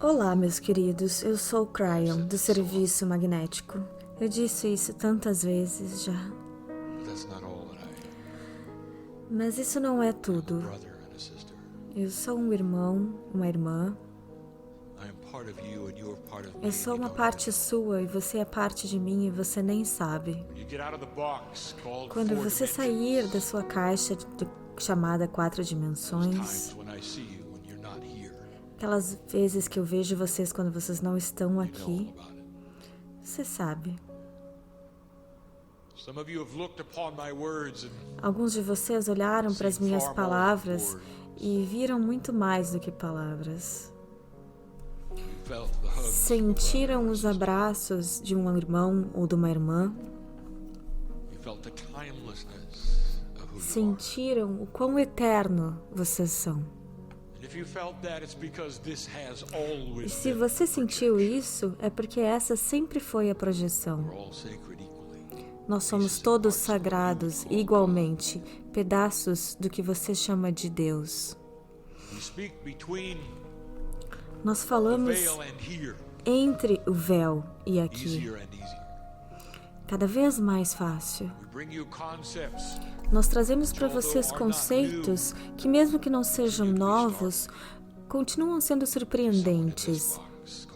Olá, meus queridos. Eu sou o Cryon, do Serviço Magnético. Eu disse isso tantas vezes já. Mas isso não é tudo. Eu sou um irmão, uma irmã. Eu sou uma parte sua e você é parte de mim e você nem sabe. Quando você sair da sua caixa chamada 4 dimensões, aquelas vezes que eu vejo vocês quando vocês não estão aqui, você sabe. Alguns de vocês olharam para as minhas palavras e viram muito mais do que palavras. Sentiram os abraços de um irmão ou de uma irmã. Sentiram o quão eterno vocês são. E se você sentiu isso, é porque essa sempre foi a projeção. Nós somos todos sagrados, igualmente, pedaços do que você chama de Deus. Nós falamos entre o véu e aqui. Cada vez mais fácil. Nós trazemos para vocês conceitos que, mesmo que não sejam novos, continuam sendo surpreendentes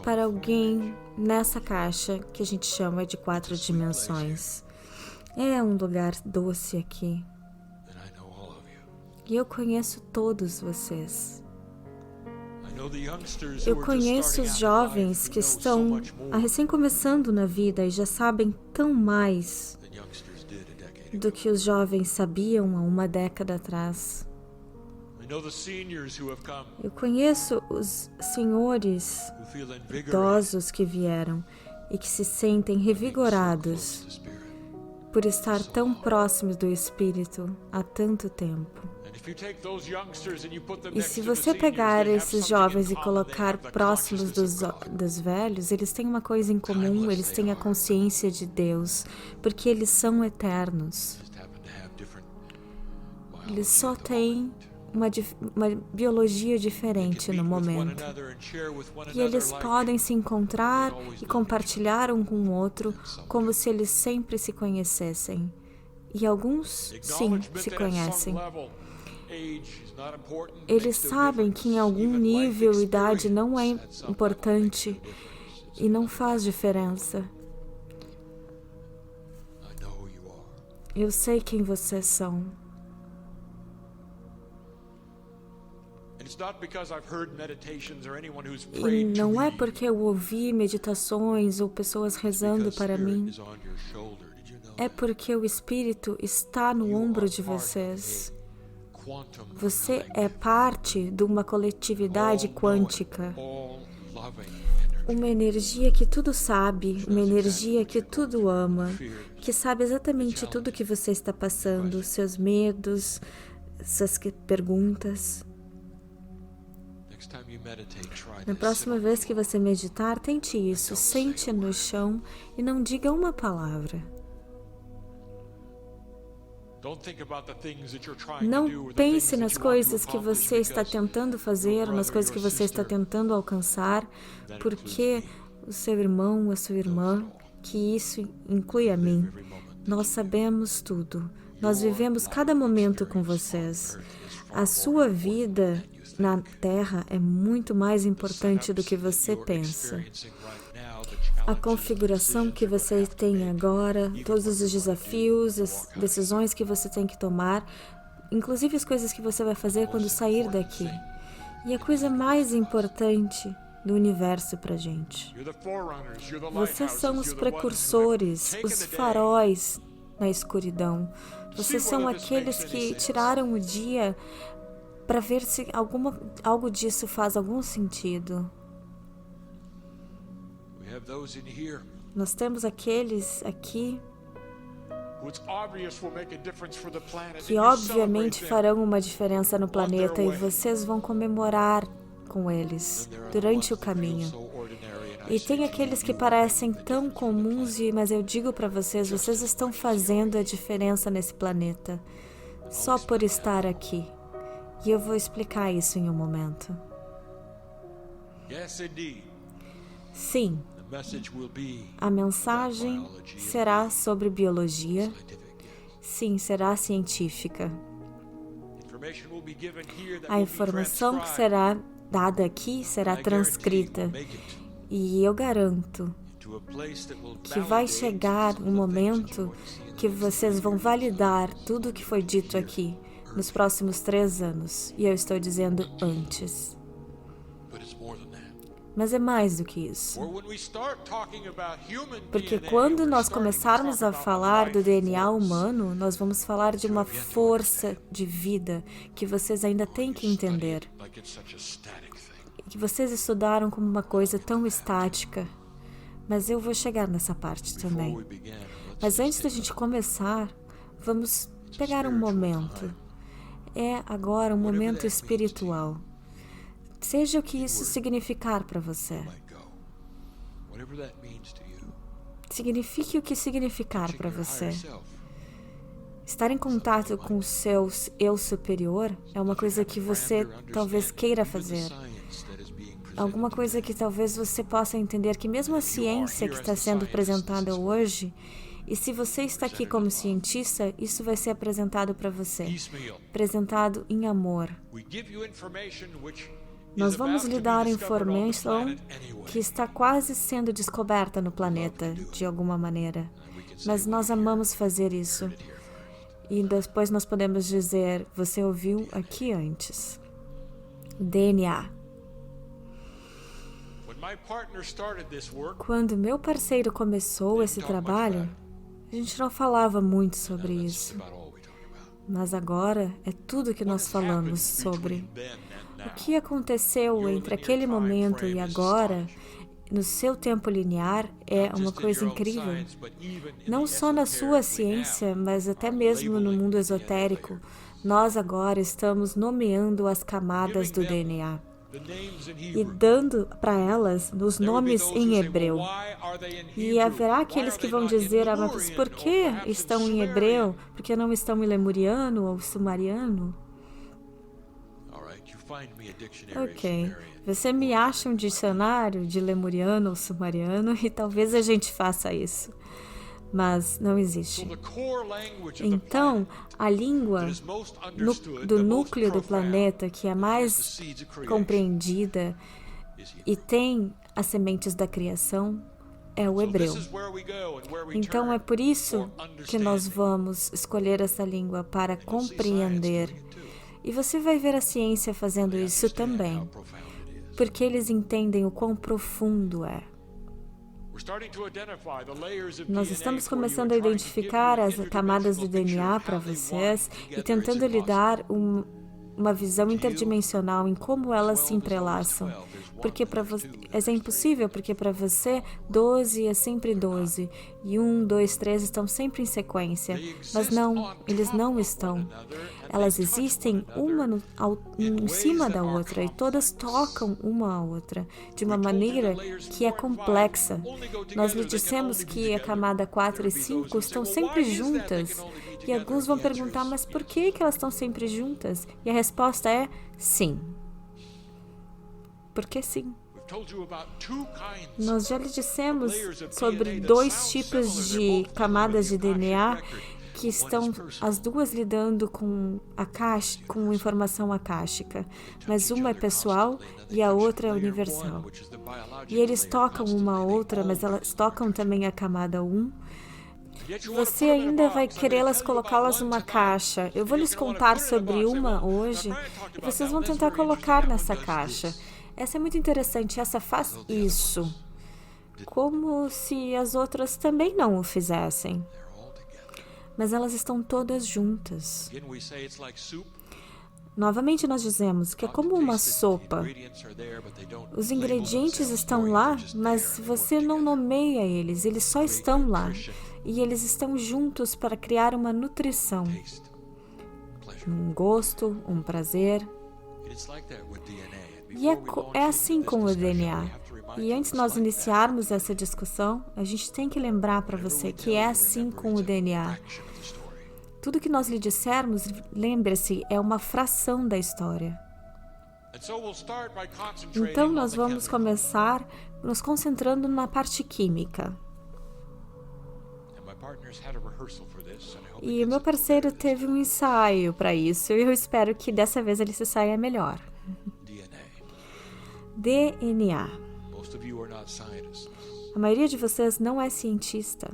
para alguém nessa caixa que a gente chama de 4 dimensões. É um lugar doce aqui. E eu conheço todos vocês. Eu conheço os jovens que estão recém começando na vida e já sabem tão mais do que os jovens sabiam há uma década atrás. Eu conheço os senhores idosos que vieram e que se sentem revigorados por estar tão próximos do Espírito há tanto tempo. E se você pegar esses jovens e colocar próximos dos velhos, eles têm uma coisa em comum, eles têm a consciência de Deus, porque eles são eternos. Eles só têm uma biologia diferente no momento. E eles podem se encontrar e compartilhar um com o outro como se eles sempre se conhecessem. E alguns, sim, se conhecem. Eles sabem que em algum nível idade não é importante e não faz diferença. Eu sei quem vocês são. E não é porque eu ouvi meditações ou pessoas rezando para mim. É porque o Espírito está no ombro de vocês. Você é parte de uma coletividade quântica. Uma energia que tudo sabe, uma energia que tudo ama, que sabe exatamente tudo que você está passando, seus medos, suas perguntas. Na próxima vez que você meditar, tente isso, sente no chão e não diga uma palavra. Não pense nas coisas que você está tentando fazer, nas coisas que você está tentando alcançar, porque o seu irmão, a sua irmã, que isso inclui a mim, nós sabemos tudo. Nós vivemos cada momento com vocês. A sua vida na Terra é muito mais importante do que você pensa. A configuração que você tem agora, todos os desafios, as decisões que você tem que tomar, inclusive as coisas que você vai fazer quando sair daqui. E a coisa mais importante do universo pra gente. Vocês são os precursores, os faróis na escuridão. Vocês são aqueles que tiraram o dia para ver se algo disso faz algum sentido. Nós temos aqueles aqui que obviamente farão uma diferença no planeta e vocês vão comemorar com eles durante o caminho. E tem aqueles que parecem tão comuns, mas eu digo para vocês, vocês estão fazendo a diferença nesse planeta só por estar aqui. E eu vou explicar isso em um momento. Sim, a mensagem será sobre biologia. Sim, será científica. A informação que será dada aqui será transcrita. E eu garanto que vai chegar um momento que vocês vão validar tudo o que foi dito aqui nos próximos 3 anos. E eu estou dizendo antes. Mas é mais do que isso. Porque quando nós começarmos a falar do DNA humano, nós vamos falar de uma força de vida que vocês ainda têm que entender. Que vocês estudaram como uma coisa tão estática. Mas eu vou chegar nessa parte também. Mas antes da gente começar, vamos pegar um momento. É agora um momento espiritual. Seja o que isso significar para você. Signifique o que significar para você. Estar em contato com o seu eu superior é uma coisa que você talvez queira fazer. Alguma coisa que talvez você possa entender que mesmo a ciência que está sendo apresentada hoje, e se você está aqui como cientista, isso vai ser apresentado para você. Apresentado em amor. Nós vamos lhe dar informação que está quase sendo descoberta no planeta, de alguma maneira. Mas nós amamos fazer isso. E depois nós podemos dizer, você ouviu aqui antes. DNA. Quando meu parceiro começou esse trabalho, a gente não falava muito sobre isso. Mas agora é tudo que nós falamos sobre. O que aconteceu entre aquele momento e agora, no seu tempo linear, é uma coisa incrível. Não só na sua ciência, mas até mesmo no mundo esotérico, nós agora estamos nomeando as camadas do DNA e dando para elas os nomes em hebreu. E haverá aqueles que vão dizer, mas por que estão em hebreu? Por que não estão em lemuriano ou sumeriano? Ok, você me acha um dicionário de lemuriano ou sumeriano e talvez a gente faça isso, mas não existe. Então, a língua do núcleo do planeta que é mais compreendida e tem as sementes da criação é o hebreu. Então, é por isso que nós vamos escolher essa língua para compreender. E você vai ver a ciência fazendo isso também, porque eles entendem o quão profundo é. Nós estamos começando a identificar as camadas do DNA para vocês e tentando lhe dar uma visão interdimensional em como elas se entrelaçam. Porque para você é impossível, porque para você 12 é sempre 12 e 1, 2, 3 estão sempre em sequência, mas não, eles não estão. Elas existem uma em cima da outra e todas tocam uma à outra de uma maneira que é complexa. Nós lhe dissemos que a camada 4 e 5 estão sempre juntas e alguns vão perguntar, mas por que elas estão sempre juntas? E a resposta é sim. Porque sim. Nós já lhe dissemos sobre 2 tipos de camadas de DNA que estão as duas lidando com informação akáshica, mas uma é pessoal e a outra é universal. E eles tocam uma a outra, mas elas tocam também a camada 1. Você ainda vai querê-las colocá-las numa caixa. Eu vou lhes contar sobre uma hoje e vocês vão tentar colocar nessa caixa. Essa é muito interessante, essa faz isso, como se as outras também não o fizessem. Mas elas estão todas juntas. Novamente nós dizemos que é como uma sopa. Os ingredientes estão lá, mas você não nomeia eles, eles só estão lá. E eles estão juntos para criar uma nutrição. Um gosto, um prazer. E é assim com o DNA. E antes de nós iniciarmos essa discussão, a gente tem que lembrar para você que é assim com o DNA. Tudo que nós lhe dissermos, lembre-se, é uma fração da história. Então, nós vamos começar nos concentrando na parte química. E o meu parceiro teve um ensaio para isso, e eu espero que dessa vez ele se saia melhor. DNA. A maioria de vocês não é cientista.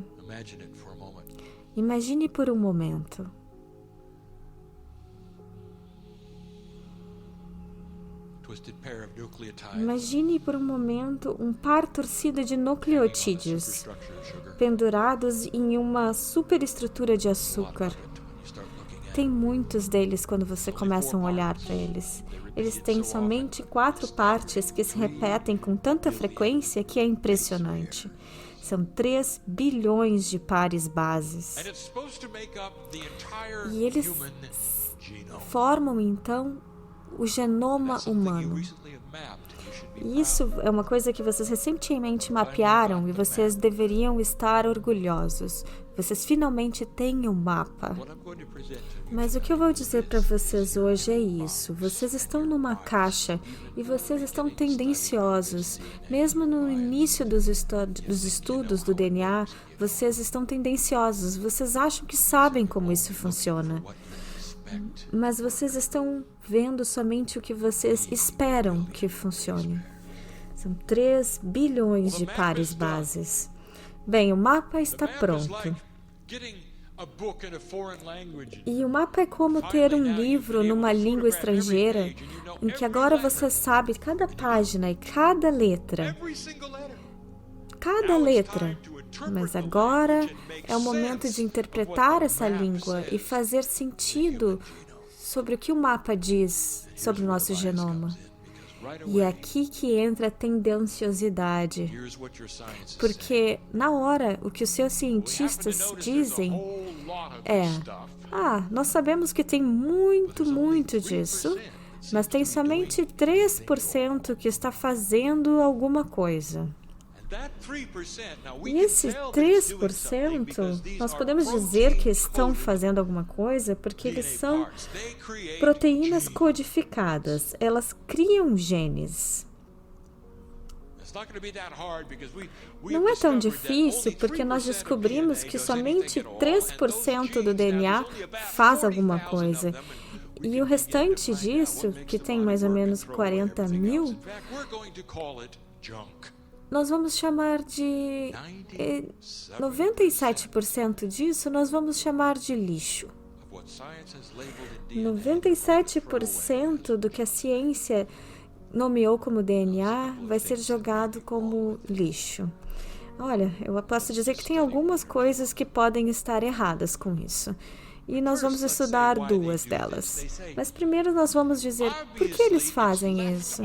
Imagine por um momento. Imagine por um momento um par torcido de nucleotídeos pendurados em uma superestrutura de açúcar. Tem muitos deles quando você começa a olhar para eles. Eles têm somente 4 partes que se repetem com tanta frequência que é impressionante. São 3 bilhões de pares bases. E eles formam, então, o genoma humano. E isso é uma coisa que vocês recentemente mapearam e vocês deveriam estar orgulhosos. Vocês finalmente têm um mapa. Mas o que eu vou dizer para vocês hoje é isso. Vocês estão numa caixa e vocês estão tendenciosos. Mesmo no início dos estudos do DNA, vocês estão tendenciosos. Vocês acham que sabem como isso funciona. Mas vocês estão vendo somente o que vocês esperam que funcione. São 3 bilhões de pares bases. Bem, o mapa está pronto. E o mapa é como ter um livro numa língua estrangeira, em que agora você sabe cada página e cada letra. Cada letra. Mas agora é o momento de interpretar essa língua e fazer sentido sobre o que o mapa diz sobre o nosso genoma. E é aqui que entra a tendenciosidade. Porque, na hora, o que os seus cientistas dizem é: nós sabemos que tem muito disso, mas tem somente 3% que está fazendo alguma coisa. E esse 3%, nós podemos dizer que estão fazendo alguma coisa porque eles são proteínas codificadas. Elas criam genes. Não é tão difícil porque nós descobrimos que somente 3% do DNA faz alguma coisa. E o restante disso, que tem mais ou menos 40 mil, nós vamos chamar de 97% disso, nós vamos chamar de lixo. 97% do que a ciência nomeou como DNA vai ser jogado como lixo. Olha, eu posso dizer que tem algumas coisas que podem estar erradas com isso. E nós vamos estudar 2 delas. Mas primeiro nós vamos dizer por que eles fazem isso.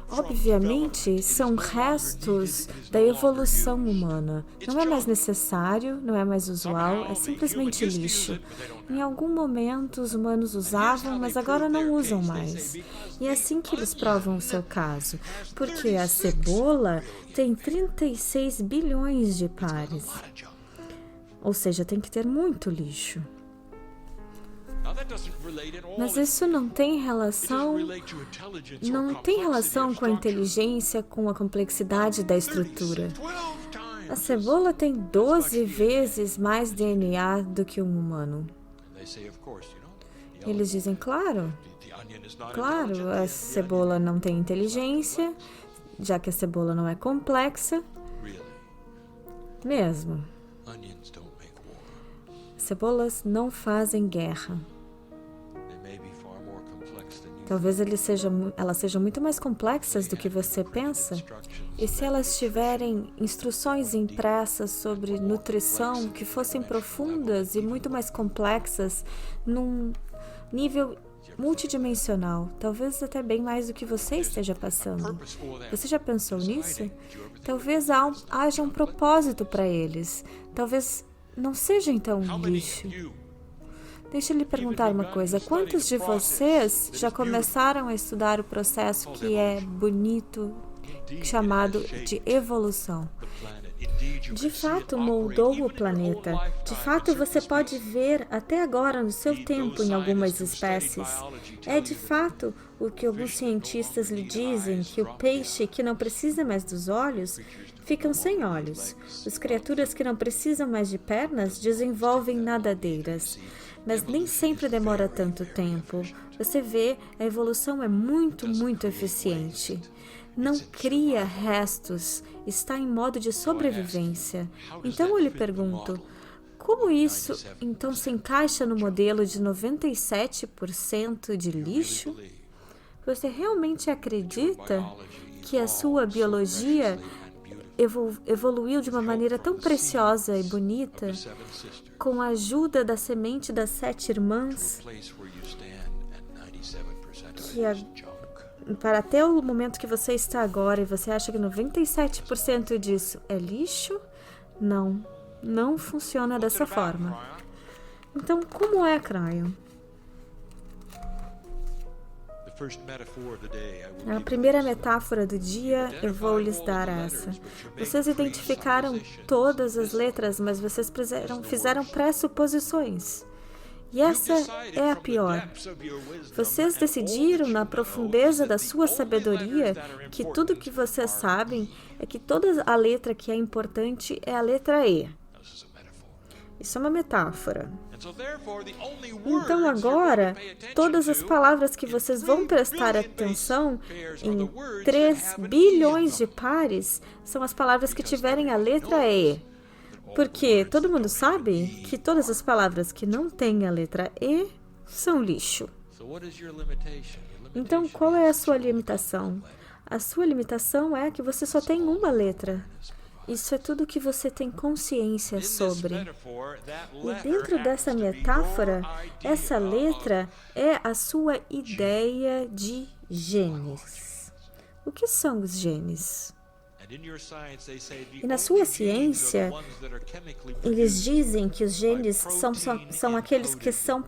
Obviamente, são restos da evolução humana. Não é mais necessário, não é mais usual, é simplesmente lixo. Em algum momento, os humanos usavam, mas agora não usam mais. E é assim que eles provam o seu caso. Porque a cebola tem 36 bilhões de pares. Ou seja, tem que ter muito lixo. Mas isso não tem relação com a inteligência, com a complexidade da estrutura. A cebola tem 12 vezes mais DNA do que um humano. Eles dizem, claro, a cebola não tem inteligência, já que a cebola não é complexa. Mesmo. Cebolas não fazem guerra. Talvez elas sejam muito mais complexas do que você pensa. E se elas tiverem instruções impressas sobre nutrição que fossem profundas e muito mais complexas, num nível multidimensional, talvez até bem mais do que você esteja passando. Você já pensou nisso? Talvez haja um propósito para eles. Talvez não seja então um lixo. Deixa eu lhe perguntar uma coisa. Quantos de vocês já começaram a estudar o processo que é bonito, chamado de evolução? de fato moldou o planeta. De fato, você pode ver até agora no seu tempo em algumas espécies. É de fato o que alguns cientistas lhe dizem, que o peixe que não precisa mais dos olhos ficam sem olhos. As criaturas que não precisam mais de pernas desenvolvem nadadeiras. Mas nem sempre demora tanto tempo. Você vê, a evolução é muito eficiente. Não cria restos, está em modo de sobrevivência. Então eu lhe pergunto, como isso então se encaixa no modelo de 97% de lixo? Você realmente acredita que a sua biologia evoluiu de uma maneira tão preciosa e bonita, com a ajuda da semente das 7 irmãs, para até o momento que você está agora e você acha que 97% disso é lixo? Não funciona dessa forma. Então, como é, Cryon? A primeira metáfora do dia, eu vou lhes dar essa. Vocês identificaram todas as letras, mas vocês fizeram pressuposições. E essa é a pior. Vocês decidiram, na profundeza da sua sabedoria, que tudo que vocês sabem é que toda a letra que é importante é a letra E. Isso é uma metáfora. Então agora, todas as palavras que vocês vão prestar atenção em 3 bilhões de pares são as palavras que tiverem a letra E. Porque todo mundo sabe que todas as palavras que não têm a letra E são lixo. Então, qual é a sua limitação? A sua limitação é que você só tem uma letra. Isso é tudo que você tem consciência sobre. E dentro dessa metáfora, essa letra é a sua ideia de genes. O que são os genes? E na sua ciência, eles dizem que os genes são aqueles que são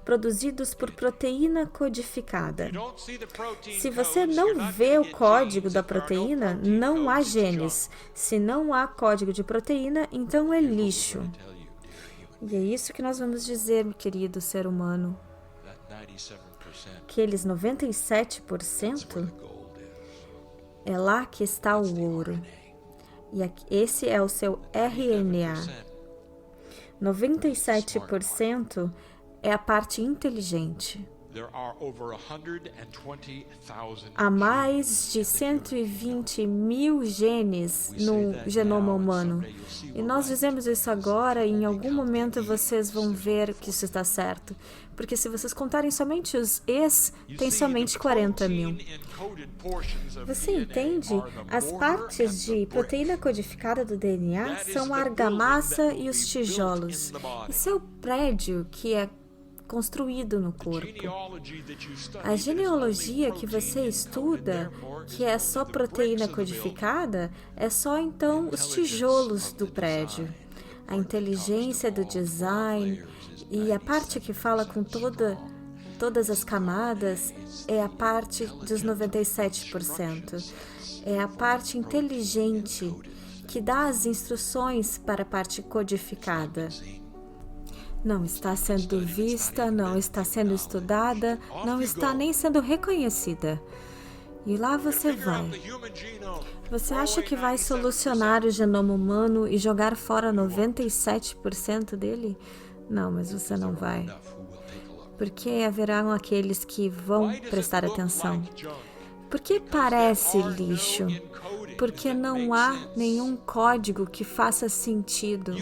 produzidos por proteína codificada. Se você não vê o código da proteína, não há genes. Se não há código de proteína, então é lixo. E é isso que nós vamos dizer, meu querido ser humano. Aqueles 97%, é lá que está o ouro. E esse é o seu RNA. 97% é a parte inteligente. Há mais de 120 mil genes no genoma humano. E nós dizemos isso agora e em algum momento vocês vão ver que isso está certo. Porque se vocês contarem somente os E's, tem somente 40 mil. Você entende? As partes de proteína codificada do DNA são a argamassa e os tijolos. Isso é o prédio que é construído no corpo. A genealogia que você estuda, que é só proteína codificada, é só então os tijolos do prédio. A inteligência do design e a parte que fala com todas as camadas é a parte dos 97%. É a parte inteligente que dá as instruções para a parte codificada. Não está sendo vista, não está sendo estudada, não está nem sendo reconhecida. E lá você vai. Você acha que vai solucionar o genoma humano e jogar fora 97% dele? Não, mas você não vai. Porque haverão aqueles que vão prestar atenção. Por que parece lixo? Porque não há nenhum código que faça sentido.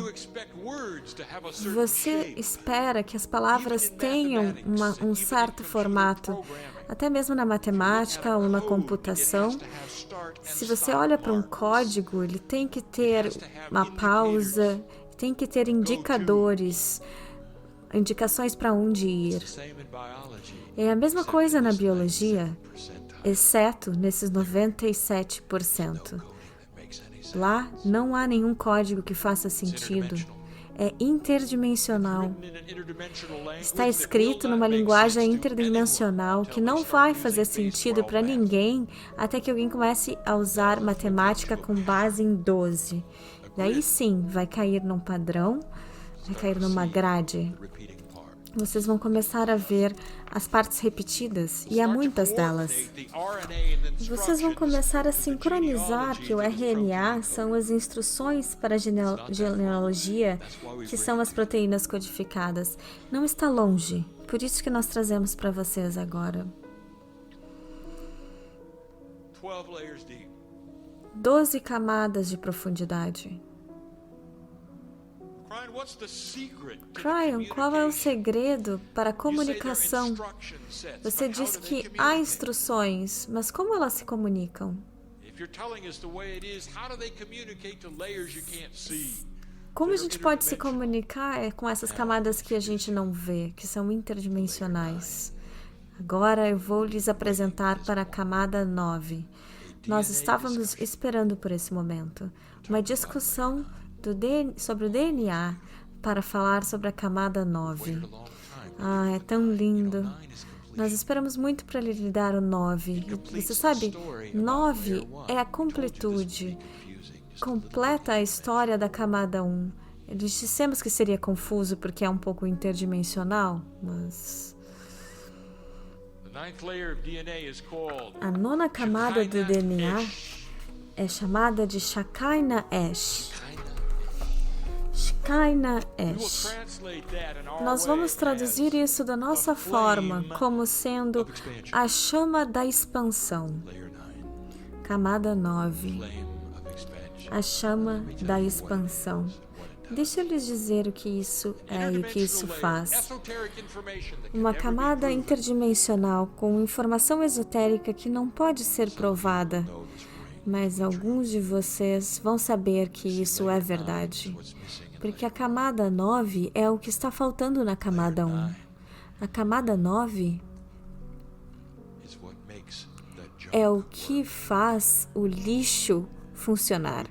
Você espera que as palavras tenham um certo formato, até mesmo na matemática ou na computação. Se você olha para um código, ele tem que ter uma pausa, tem que ter indicadores, indicações para onde ir. É a mesma coisa na biologia, exceto nesses 97%. Lá não há nenhum código que faça sentido. É interdimensional. Está escrito numa linguagem interdimensional que não vai fazer sentido para ninguém até que alguém comece a usar matemática com base em 12. Daí sim, vai cair num padrão, vai cair numa grade. Vocês vão começar a ver as partes repetidas, e há muitas delas. Vocês vão começar a sincronizar que o RNA são as instruções para a genealogia, que são as proteínas codificadas. Não está longe, por isso que nós trazemos para vocês agora. 12 camadas de profundidade. Cryon, qual é o segredo para a comunicação? Você diz que há instruções, mas como elas se comunicam? Como a gente pode se comunicar com essas camadas que a gente não vê, que são interdimensionais? Agora eu vou lhes apresentar para a camada 9. Nós estávamos esperando por esse momento. Uma discussão sobre o DNA para falar sobre a camada 9. Ah, é tão lindo. Nós esperamos muito para lhe dar o 9. Você sabe, 9 é a completude. Completa a história da camada 1. Eles dissemos que seria confuso porque é um pouco interdimensional, mas... A 9ª camada do DNA é chamada de Shekinah Ash. Shekinah Ash. Nós vamos traduzir isso da nossa forma como sendo a chama da expansão. Camada 9. A chama da expansão. Deixa eu lhes dizer o que isso é e o que isso faz. Uma camada interdimensional com informação esotérica que não pode ser provada, mas alguns de vocês vão saber que isso é verdade, porque a camada 9 é o que está faltando na camada 1. A camada 9 é o que faz o lixo funcionar.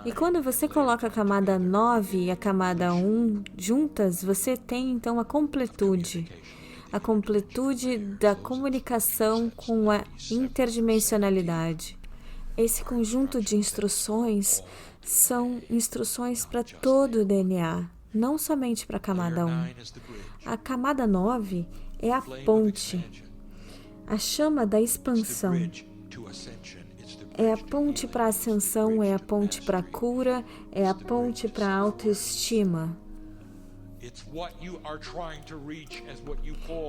E quando você coloca a camada 9 e a camada 1 juntas, você tem então a completude da comunicação com a interdimensionalidade. Esse conjunto de instruções são instruções para todo o DNA, não somente para a camada 1. A camada 9 é a ponte, a chama da expansão. É a ponte para a ascensão, é a ponte para a cura, é a ponte para a autoestima.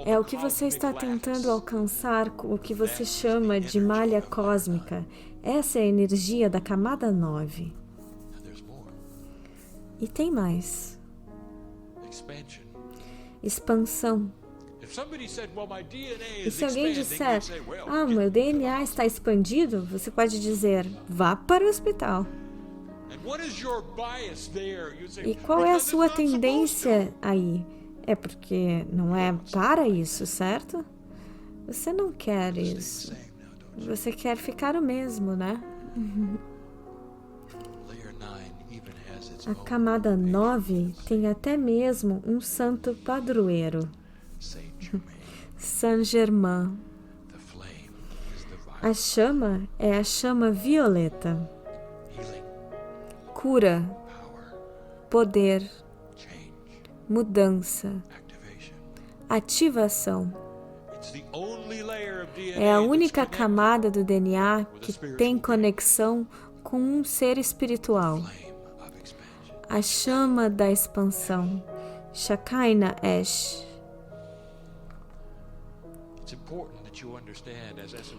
É o que você está tentando alcançar, o que você chama de malha cósmica. Essa é a energia da camada 9. E tem mais. Expansão. E se alguém disser, meu DNA está expandido, você pode dizer, vá para o hospital. E qual é a sua tendência aí? É porque não é para isso, certo? Você não quer isso. Você quer ficar o mesmo, né? A camada 9 tem até mesmo um santo padroeiro. Saint-Germain. A chama é a chama violeta. Cura, poder, mudança, ativação. É a única camada do DNA que tem conexão com um ser espiritual. A chama da expansão, Shekinah Ash.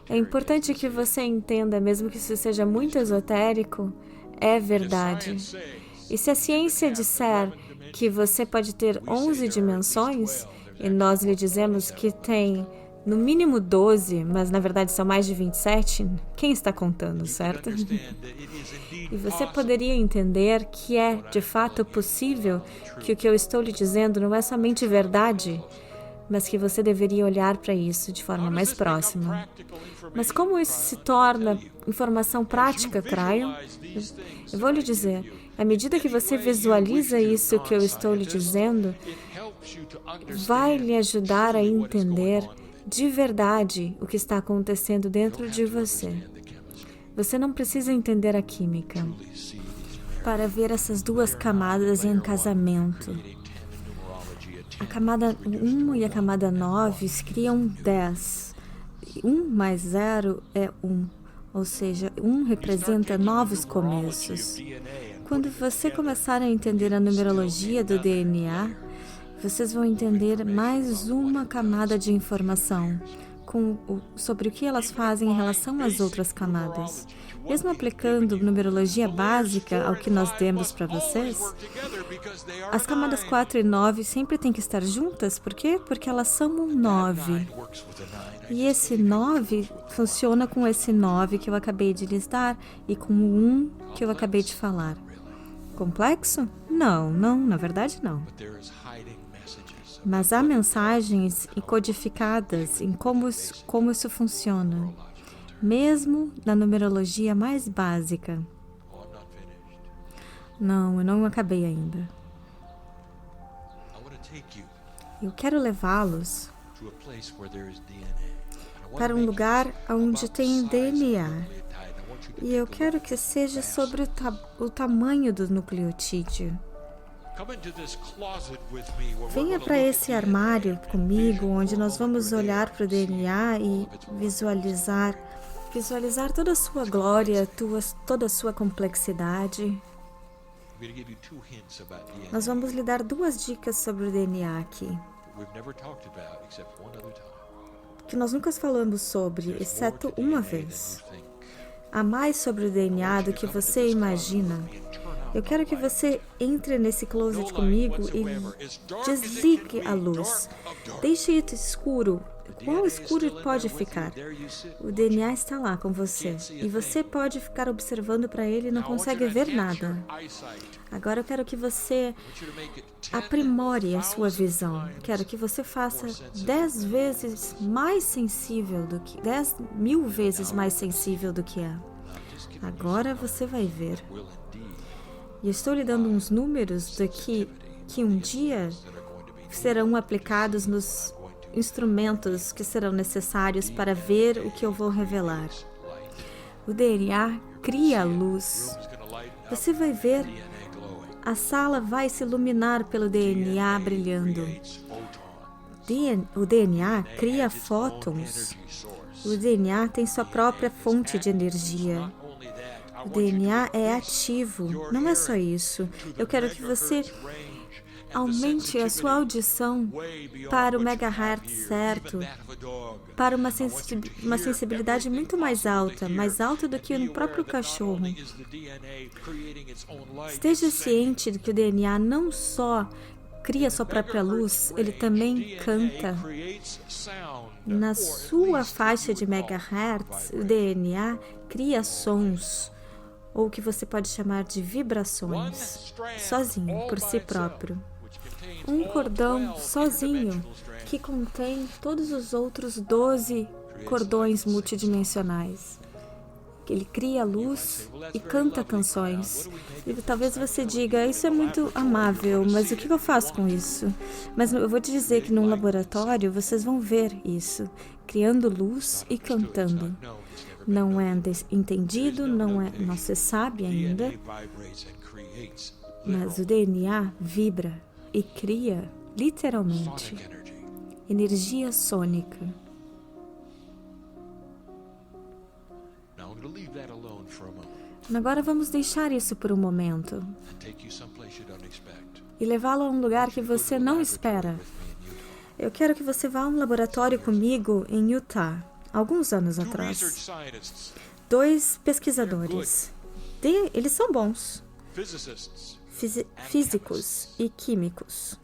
É importante que você entenda, mesmo que isso seja muito esotérico, é verdade. E se a ciência disser que você pode ter 11 dimensões, e nós lhe dizemos que tem no mínimo 12, mas na verdade são mais de 27, quem está contando, certo? E você poderia entender que é, de fato, possível que o que eu estou lhe dizendo não é somente verdade, mas que você deveria olhar para isso de forma mais próxima. Mas como isso se torna informação prática, Cryon? Eu vou lhe dizer, à medida que você visualiza isso que eu estou lhe dizendo, vai lhe ajudar a entender de verdade o que está acontecendo dentro de você. Você não precisa entender a química. para ver essas duas camadas em casamento. A camada 1 e a camada 9 criam 10. 1 mais 0 é 1, ou seja, 1 representa novos começos. Quando você começar a entender a numerologia do DNA, vocês vão entender mais uma camada de informação sobre o que elas fazem em relação às outras camadas. Mesmo aplicando numerologia básica ao que nós demos para vocês, as camadas 4 e 9 sempre têm que estar juntas. Por quê? Porque elas são um 9. E esse 9 funciona com esse 9 que eu acabei de lhes dar e com o 1 que eu acabei de falar. Complexo? Não, na verdade não. Mas há mensagens codificadas em como isso funciona, mesmo na numerologia mais básica. Não, eu não acabei ainda. Eu quero levá-los para um lugar onde tem DNA. E eu quero que seja sobre o tamanho do nucleotídeo. Venha para esse armário comigo, onde nós vamos olhar para o DNA e visualizar toda a sua glória, toda a sua complexidade. Nós vamos lhe dar 2 dicas sobre o DNA aqui, que nós nunca falamos sobre, exceto uma vez. Há mais sobre o DNA do que você imagina. Eu quero que você entre nesse closet comigo e desligue a luz. Deixe isso escuro. Quão escuro pode ficar? O DNA está lá com você. E você pode ficar observando para ele e não consegue ver nada. Agora eu quero que você aprimore a sua visão. Quero que você faça 10 vezes mais sensível do que... 10.000 vezes mais sensível do que é. Agora você vai ver. E estou lhe dando uns números daqui que um dia serão aplicados nos instrumentos que serão necessários para ver o que eu vou revelar. O DNA cria luz. Você vai ver, a sala vai se iluminar pelo DNA brilhando. O DNA cria fótons. O DNA tem sua própria fonte de energia. O DNA é ativo. Não é só isso. Eu quero que você aumente a sua audição para o megahertz certo, para uma sensibilidade muito mais alta do que no próprio cachorro. Esteja ciente de que o DNA não só cria sua própria luz, ele também canta. Na sua faixa de megahertz, o DNA cria sons, ou o que você pode chamar de vibrações, sozinho, por si próprio. Um cordão sozinho que contém todos os outros 12 cordões multidimensionais. Ele cria luz e canta canções. E talvez você diga, isso é muito amável, mas o que eu faço com isso? Mas eu vou te dizer que num laboratório vocês vão ver isso, criando luz e cantando. Não é entendido, não se sabe ainda, mas o DNA vibra e cria, literalmente, energia sônica. Agora vamos deixar isso por um momento e levá-lo a um lugar que você não espera. Eu quero que você vá a um laboratório comigo em Utah, alguns anos atrás. 2 pesquisadores. Eles são bons. Físicos e químicos.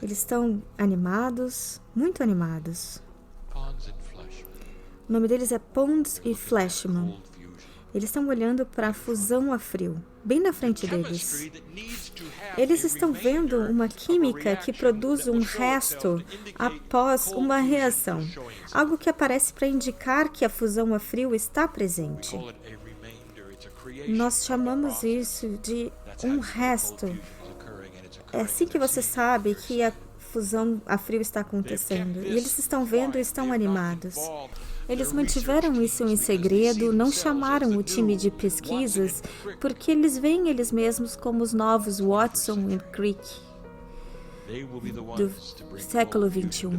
Eles estão animados, muito animados. O nome deles é Pons e Flashman. Eles estão olhando para a fusão a frio, bem na frente deles. Eles estão vendo uma química que produz um resto após uma reação, algo que aparece para indicar que a fusão a frio está presente. Nós chamamos isso de um resto. É assim que você sabe que a fusão a frio está acontecendo. E eles estão vendo e estão animados. Eles mantiveram isso em segredo, não chamaram o time de pesquisas, porque eles veem eles mesmos como os novos Watson e Crick do século XXI.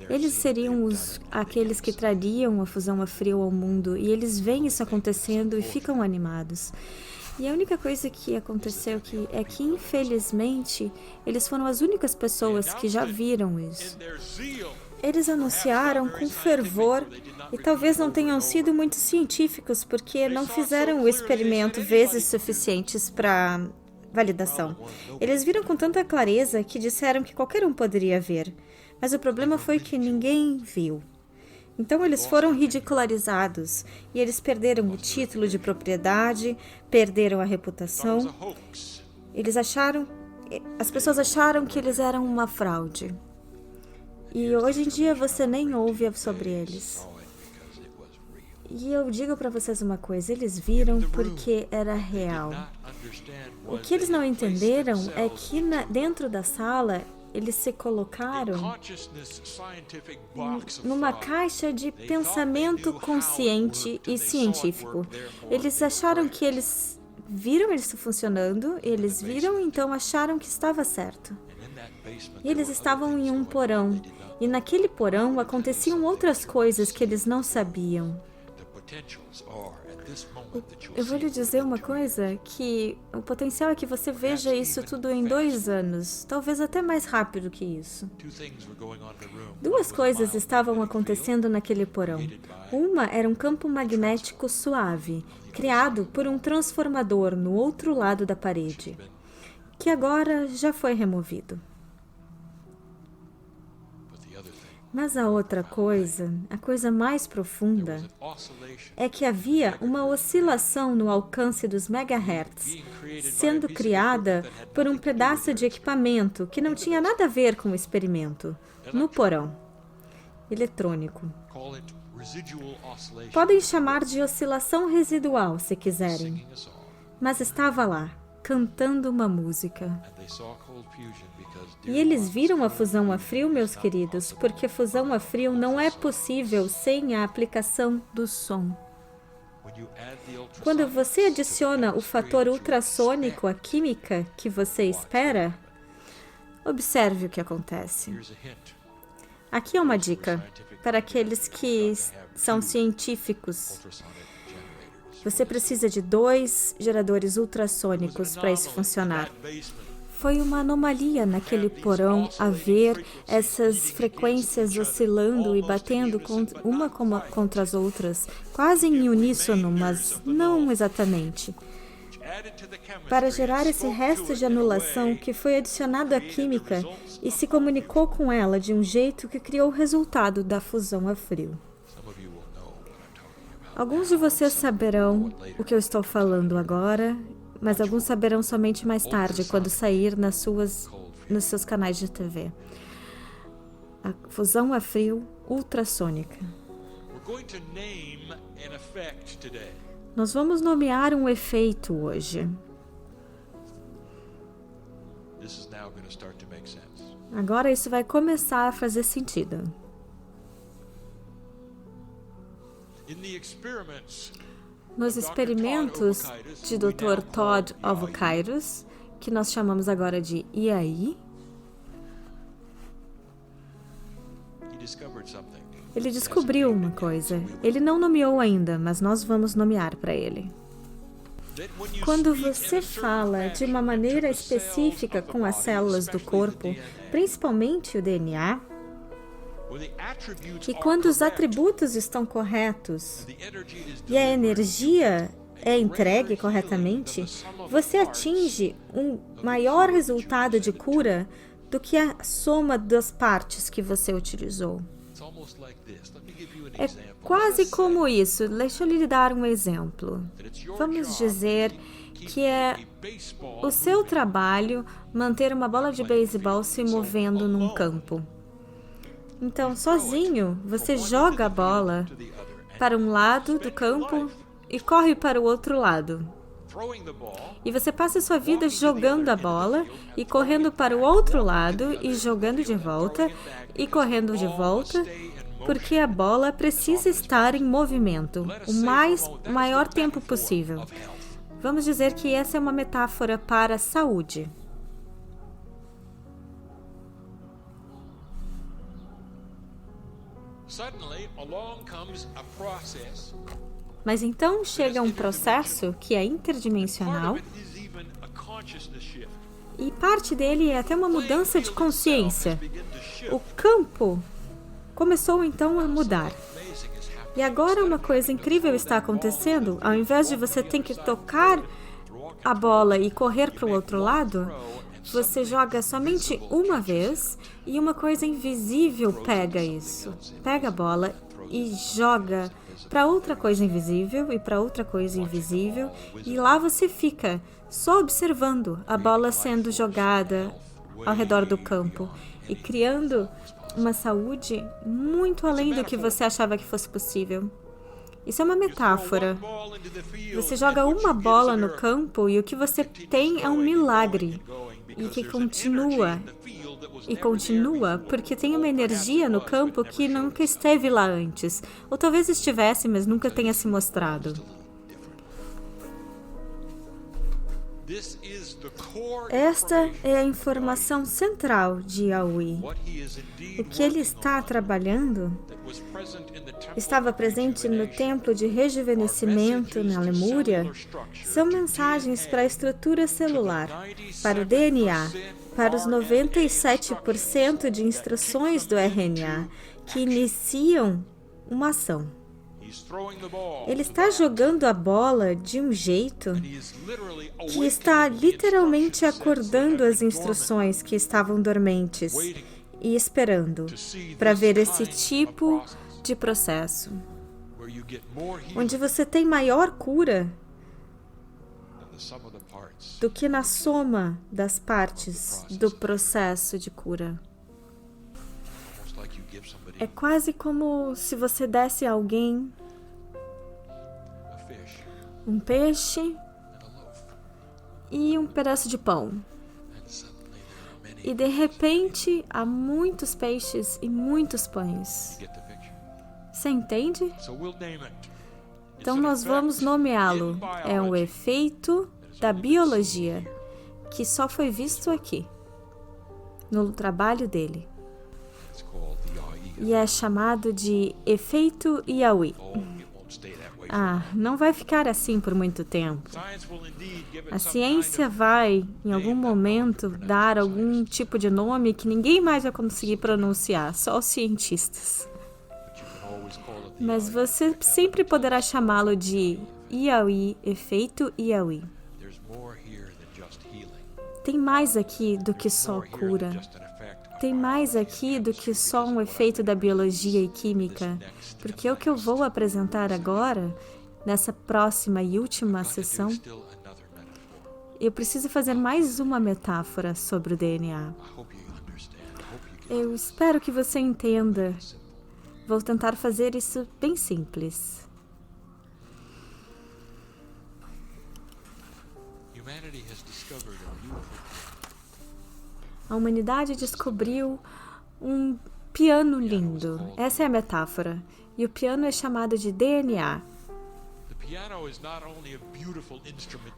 Eles seriam aqueles que trariam a fusão a frio ao mundo, e eles veem isso acontecendo e ficam animados. E a única coisa que aconteceu é que, infelizmente, eles foram as únicas pessoas que já viram isso. Eles anunciaram com fervor, e talvez não tenham sido muito científicos, porque não fizeram o experimento vezes suficientes para validação. Eles viram com tanta clareza que disseram que qualquer um poderia ver, mas o problema foi que ninguém viu. Então eles foram ridicularizados e eles perderam o título de propriedade, perderam a reputação. As pessoas acharam que eles eram uma fraude. E hoje em dia você nem ouve sobre eles. E eu digo para vocês uma coisa, eles viram porque era real. O que eles não entenderam é que dentro da sala eles se colocaram numa caixa de pensamento consciente e científico. Eles acharam que eles viram isso funcionando, eles viram, então acharam que estava certo. E eles estavam em um porão, e naquele porão aconteciam outras coisas que eles não sabiam. Eu vou lhe dizer uma coisa, que o potencial é que você veja isso tudo em 2 anos, talvez até mais rápido que isso. 2 coisas estavam acontecendo naquele porão. Uma era um campo magnético suave, criado por um transformador no outro lado da parede, que agora já foi removido. Mas a outra coisa, a coisa mais profunda, é que havia uma oscilação no alcance dos megahertz, sendo criada por um pedaço de equipamento que não tinha nada a ver com o experimento, no porão eletrônico. Podem chamar de oscilação residual, se quiserem, mas estava lá, cantando uma música. E eles viram a fusão a frio, meus queridos, porque fusão a frio não é possível sem a aplicação do som. Quando você adiciona o fator ultrassônico à química que você espera, observe o que acontece. Aqui é uma dica para aqueles que são científicos. Você precisa de 2 geradores ultrassônicos para isso funcionar. Foi uma anomalia naquele porão haver essas frequências oscilando e batendo uma contra as outras, quase em uníssono, mas não exatamente. Para gerar esse resto de anulação que foi adicionado à química e se comunicou com ela de um jeito que criou o resultado da fusão a frio. Alguns de vocês saberão o que eu estou falando agora, mas alguns saberão somente mais tarde, quando sair nos seus canais de TV. A fusão a frio ultrassônica. Nós vamos nomear um efeito hoje. Agora isso vai começar a fazer sentido. Nos experimentos de Dr. Todd Avoukairos, que nós chamamos agora de IAI, ele descobriu uma coisa. Ele não nomeou ainda, mas nós vamos nomear para ele. Quando você fala de uma maneira específica com as células do corpo, principalmente o DNA, e quando os atributos estão corretos e a energia é entregue corretamente, você atinge um maior resultado de cura do que a soma das partes que você utilizou. É quase como isso. Deixa eu lhe dar um exemplo. Vamos dizer que é o seu trabalho manter uma bola de beisebol se movendo num campo. Então, sozinho, você joga a bola para um lado do campo e corre para o outro lado. E você passa a sua vida jogando a bola e correndo para o outro lado e jogando de volta e correndo de volta, porque a bola precisa estar em movimento o maior tempo possível. Vamos dizer que essa é uma metáfora para a saúde. Mas então chega um processo que é interdimensional e parte dele é até uma mudança de consciência. O campo começou então a mudar. E agora uma coisa incrível está acontecendo. Ao invés de você ter que tocar a bola e correr para o outro lado, você joga somente uma vez e uma coisa invisível pega isso. Pega a bola e joga para outra coisa invisível e para outra coisa invisível, e lá você fica só observando a bola sendo jogada ao redor do campo e criando uma saúde muito além do que você achava que fosse possível. Isso é uma metáfora. Você joga uma bola no campo e o que você tem é um milagre. E que continua. E continua porque tem uma energia no campo que nunca esteve lá antes. Ou talvez estivesse, mas nunca tenha se mostrado. Esta é a informação central de Yahweh. O que ele está trabalhando estava presente no templo de rejuvenescimento na Lemúria. São mensagens para a estrutura celular, para o DNA, para os 97% de instruções do RNA que iniciam uma ação. Ele está jogando a bola de um jeito que está literalmente acordando as instruções que estavam dormentes e esperando para ver esse tipo de processo, onde você tem maior cura do que na soma das partes do processo de cura. É quase como se você desse a alguém um peixe e um pedaço de pão. E de repente há muitos peixes e muitos pães. Você entende? Então nós vamos nomeá-lo. É um efeito da biologia que só foi visto aqui, no trabalho dele. E é chamado de efeito Yahweh. Não vai ficar assim por muito tempo. A ciência vai, em algum momento, dar algum tipo de nome que ninguém mais vai conseguir pronunciar, só os cientistas. Mas você sempre poderá chamá-lo de Yahweh, efeito Yahweh. Tem mais aqui do que só cura. Tem mais aqui do que só um efeito da biologia e química, porque o que eu vou apresentar agora, nessa próxima e última sessão, eu preciso fazer mais uma metáfora sobre o DNA. Eu espero que você entenda. Vou tentar fazer isso bem simples. A humanidade descobriu um piano lindo. Essa é a metáfora. E o piano é chamado de DNA.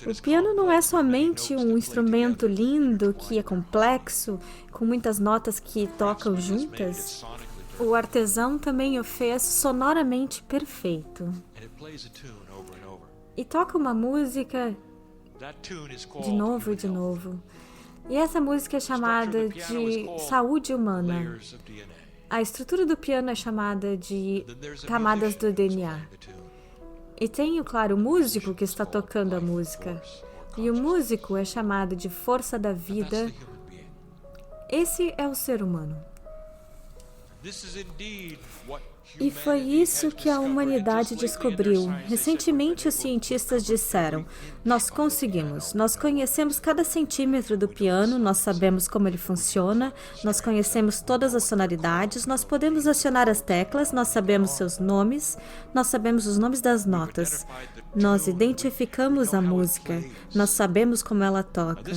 O piano não é somente um instrumento lindo que é complexo, com muitas notas que tocam juntas. O artesão também o fez sonoramente perfeito. E toca uma música de novo e de novo. E essa música é chamada de saúde humana. A estrutura do piano é chamada de camadas do DNA. E tem, claro, o músico que está tocando a música. E o músico é chamado de força da vida. Esse é o ser humano. E foi isso que a humanidade descobriu. Recentemente, os cientistas disseram: nós conseguimos, nós conhecemos cada centímetro do piano, nós sabemos como ele funciona, nós conhecemos todas as sonoridades, nós podemos acionar as teclas, nós sabemos seus nomes, nós sabemos os nomes das notas, nós identificamos a música, nós sabemos como ela toca.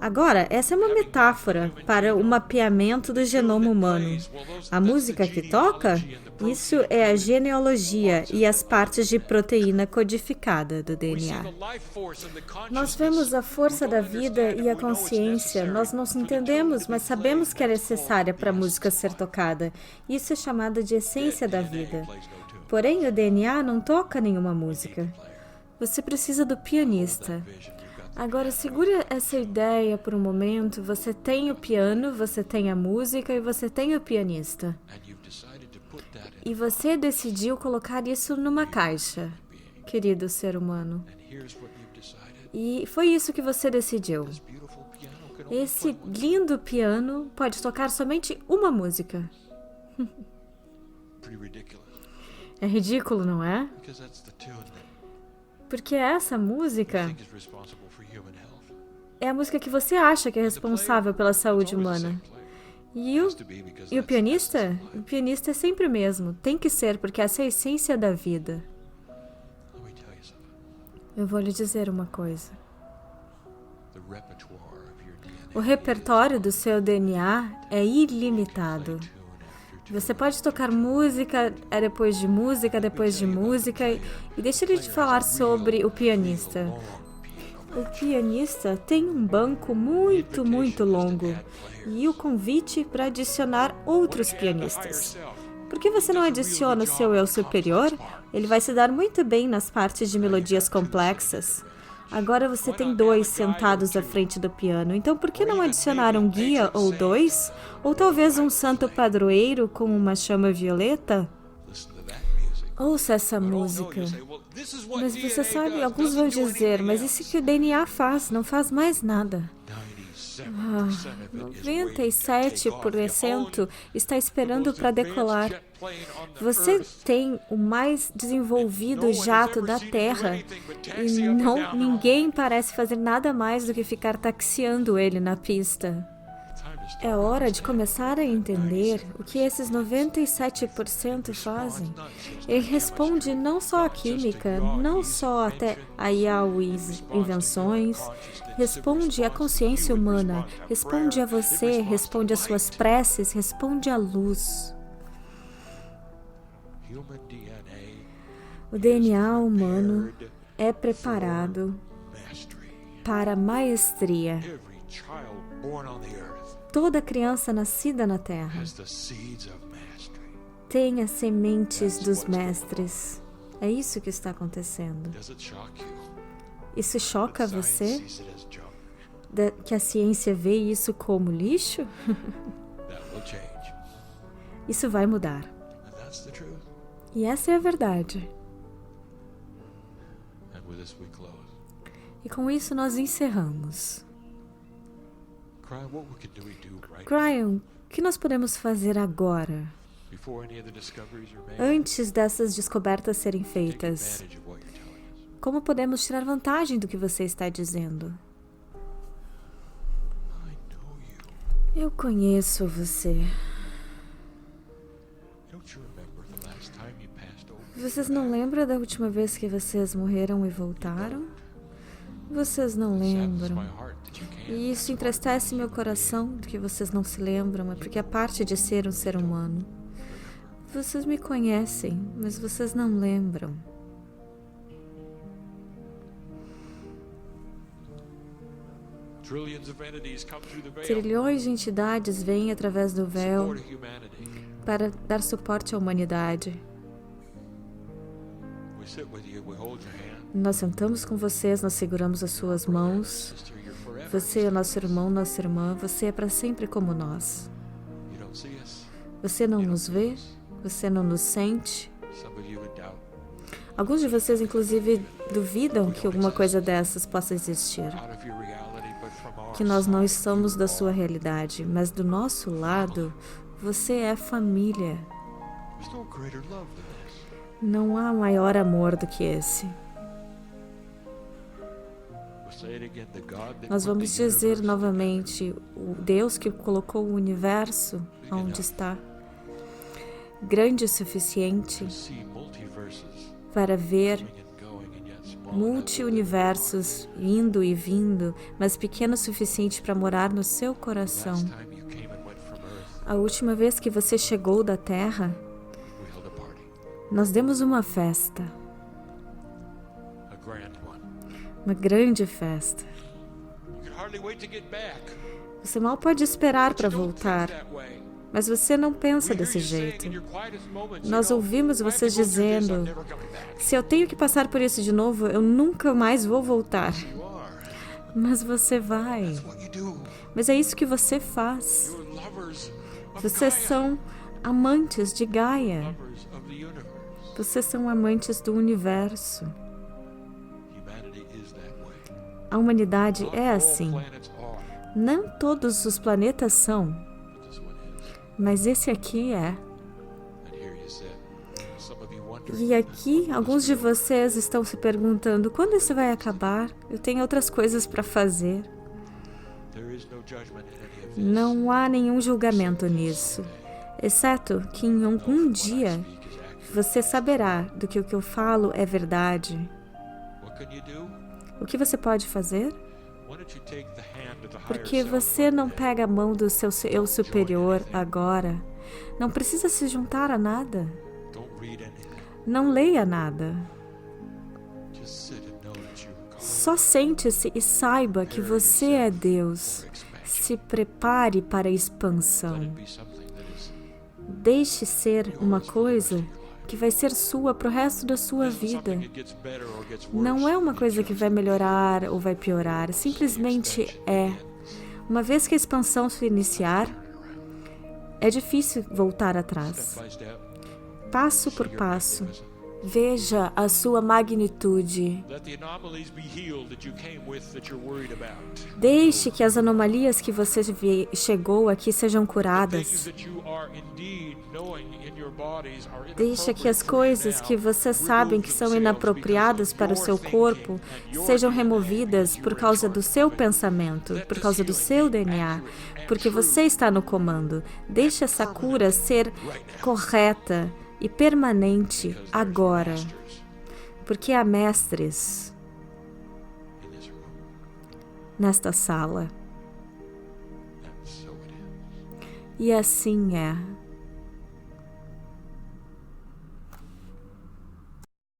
Agora, essa é uma metáfora para o mapeamento do genoma humano. A música que toca, isso é a genealogia e as partes de proteína codificada do DNA. Nós vemos a força da vida e a consciência. Nós não entendemos, mas sabemos que é necessária para a música ser tocada. Isso é chamado de essência da vida. Porém, o DNA não toca nenhuma música. Você precisa do pianista. Agora, segure essa ideia por um momento. Você tem o piano, você tem a música e você tem o pianista. E você decidiu colocar isso numa caixa, querido ser humano. E foi isso que você decidiu. Esse lindo piano pode tocar somente uma música. É ridículo, não é? Porque essa música é a música que você acha que é responsável pela saúde humana. E o pianista? O pianista é sempre o mesmo. Tem que ser, porque essa é a essência da vida. Eu vou lhe dizer uma coisa. O repertório do seu DNA é ilimitado. Você pode tocar música depois de música, depois de música. E deixa eu te falar sobre o pianista. O pianista tem um banco muito, muito longo e o convite para adicionar outros pianistas. Por que você não adiciona o seu eu superior? Ele vai se dar muito bem nas partes de melodias complexas. Agora você tem 2 sentados à frente do piano, então por que não adicionar um guia ou 2? Ou talvez um santo padroeiro com uma chama violeta? Ouça essa música. Mas você sabe, alguns vão dizer, mas isso que o DNA faz, não faz mais nada. 97% está esperando para decolar. Você tem o mais desenvolvido jato da Terra e ninguém parece fazer nada mais do que ficar taxiando ele na pista. É hora de começar a entender o que esses 97% fazem. Ele responde não só à química, não só até a Yahweh's invenções, responde à consciência humana, responde a você, responde às suas preces, responde à luz. O DNA humano é preparado para a maestria. Toda criança nascida na Terra tem as sementes dos mestres. É isso que está acontecendo. Isso choca você? Que a ciência vê isso como lixo? Isso vai mudar. E essa é a verdade. E com isso nós encerramos. Brian, o que nós podemos fazer agora? Antes dessas descobertas serem feitas, como podemos tirar vantagem do que você está dizendo? Eu conheço você. Vocês não lembram da última vez que vocês morreram e voltaram? Vocês não lembram. E isso entristece meu coração de que vocês não se lembram, é porque é parte de ser um ser humano. Vocês me conhecem, mas vocês não lembram. Trilhões de entidades vêm através do véu para dar suporte à humanidade. Nós sentamos com vocês, nós seguramos as suas mãos. Você é nosso irmão, nossa irmã. Você é para sempre como nós. Você não nos vê, você não nos sente. Alguns de vocês, inclusive, duvidam que alguma coisa dessas possa existir. Que nós não estamos da sua realidade, mas do nosso lado, você é família. Não há maior amor do que esse. Nós vamos dizer novamente, o Deus que colocou o universo onde está, grande o suficiente para ver multi-universos indo e vindo, mas pequeno o suficiente para morar no seu coração. A última vez que você chegou da Terra, nós demos uma festa. Uma grande festa. Você mal pode esperar para voltar, mas você não pensa desse jeito. Nós ouvimos vocês dizendo, se eu tenho que passar por isso de novo, eu nunca mais vou voltar. Mas você vai. Mas é isso que você faz. Vocês são amantes de Gaia. Vocês são amantes do universo. A humanidade é assim. Não todos os planetas são, mas esse aqui é. E aqui, alguns de vocês estão se perguntando, quando isso vai acabar? Eu tenho outras coisas para fazer. Não há nenhum julgamento nisso, exceto que em algum dia você saberá do que o que eu falo é verdade. O que você pode fazer? Porque você não pega a mão do seu eu superior agora. Não precisa se juntar a nada. Não leia nada. Só sente-se e saiba que você é Deus. Se prepare para a expansão. Deixe ser uma coisa que vai ser sua para o resto da sua vida. Não é uma coisa que vai melhorar ou vai piorar, simplesmente é. Uma vez que a expansão se iniciar, é difícil voltar atrás. Passo por passo, veja a sua magnitude. Deixe que as anomalias que você chegou aqui sejam curadas. Deixe que as coisas que você sabe que são inapropriadas para o seu corpo sejam removidas por causa do seu pensamento, por causa do seu DNA, porque você está no comando. Deixe essa cura ser correta e permanente agora, porque há mestres nesta sala. E assim é.